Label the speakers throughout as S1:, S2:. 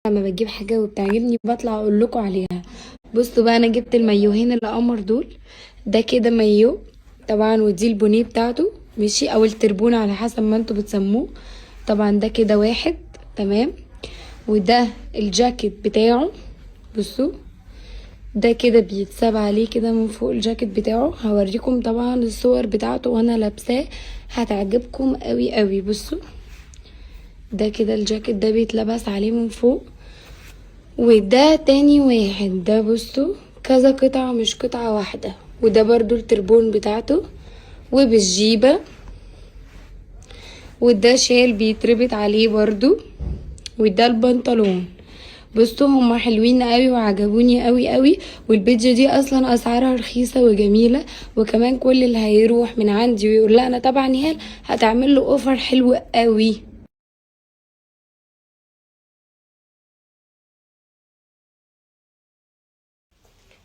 S1: لما بجيب حاجه وبتعجبني بطلع اقول لكم عليها. بصوا بقى، انا جبت المايوهين القمر دول. ده كده مايو طبعا، ودي البونيه بتاعته ماشي، او التربون على حسب ما انتوا بتسموه. طبعا ده كده واحد. تمام. وده الجاكيت بتاعه. بصوا، ده كده بيتساب عليه كده من فوق الجاكيت بتاعه. هوريكم طبعا الصور بتاعته وانا لابساه، هتعجبكم قوي قوي. بصوا، ده كده الجاكيت ده بيتلبس عليه من فوق. وده تاني واحد، ده بصوا كذا قطعة مش قطعة واحدة. وده برضو التربون بتاعته وبالجيبة. وده شال بيتربط عليه برضو. وده البنطلون. بصوا هما حلوين قوي وعجبوني قوي قوي. والبيدج دي اصلا اسعارها رخيصة وجميلة. وكمان كل اللي هيروح من عندي ويقول لا انا تبع نهال هتعمل له اوفر حلو قوي.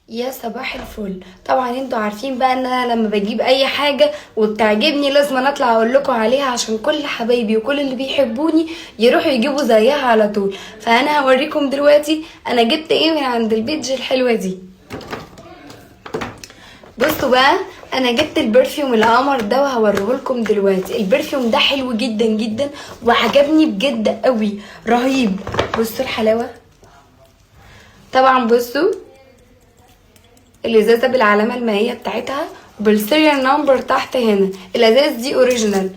S1: يا صباح الفل. طبعا انتوا عارفين بقى ان انا لما بجيب اي حاجة وبتعجبني لازم أنا اطلع اقول لكم عليها، عشان كل حبايبي وكل اللي بيحبوني يروحوا يجيبوا زيها على طول. فانا هوريكم دلوقتي انا جبت ايه من عند البيج الحلوة دي. بصوا بقى، انا جبت البرفيوم القمر ده وهوريه لكم دلوقتي. البرفيوم ده حلو جدا جدا وعجبني بجد قوي، رهيب. بصوا الحلاوة. طبعا بصوا الازازه بالعلامه المائيه بتاعتها بالسيريال نمبر تحت هنا. الازاز دي اوريجينال.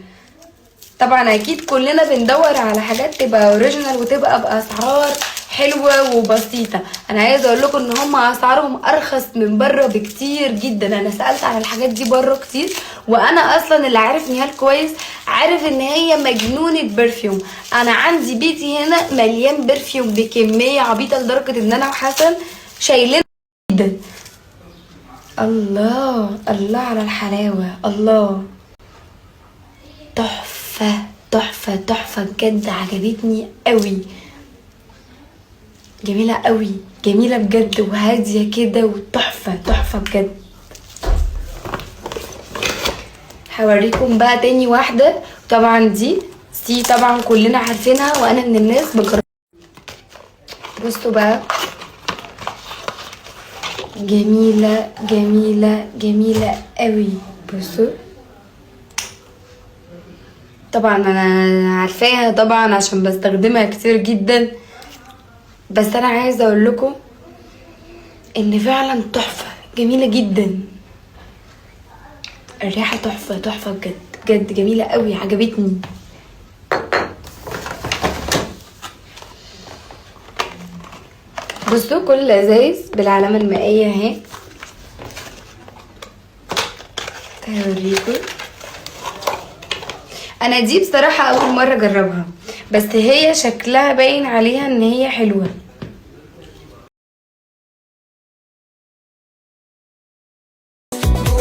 S1: طبعا اكيد كلنا بندور على حاجات تبقى اوريجينال وتبقى باسعار حلوه وبسيطه. انا عايزه اقول لكم ان هم اسعارهم ارخص من بره بكتير جدا. انا سالت على الحاجات دي بره كتير، وانا اصلا اللي عارف نهال كويس عارف ان هي مجنونه برفيوم. انا عندي بيتي هنا مليان برفيوم بكميه عبيطه لدرجه ان انا وحسن شايلين جدا. الله الله على الحلاوة، الله. تحفة تحفة تحفة بجد، عجبتني قوي. جميلة قوي، جميلة بجد وهادية كده وتحفة تحفة بجد. هوريكم بقى تاني واحدة. طبعا دي طبعا كلنا عارفينها وانا من الناس بجرب. بصوا بقى، جميلة جميلة جميلة قوي. بصوا طبعا انا عارفاها طبعا عشان بستخدمها كتير جدا، بس انا عايزه اقول لكم ان فعلا تحفه، جميله جدا. الريحه تحفه تحفه بجد بجد، جميله قوي، عجبتني. بصوا كل الازايز بالعلامه المائيه اهي. هوريكم. انا دي بصراحه اول مره اجربها، بس هي شكلها باين عليها ان هي حلوه.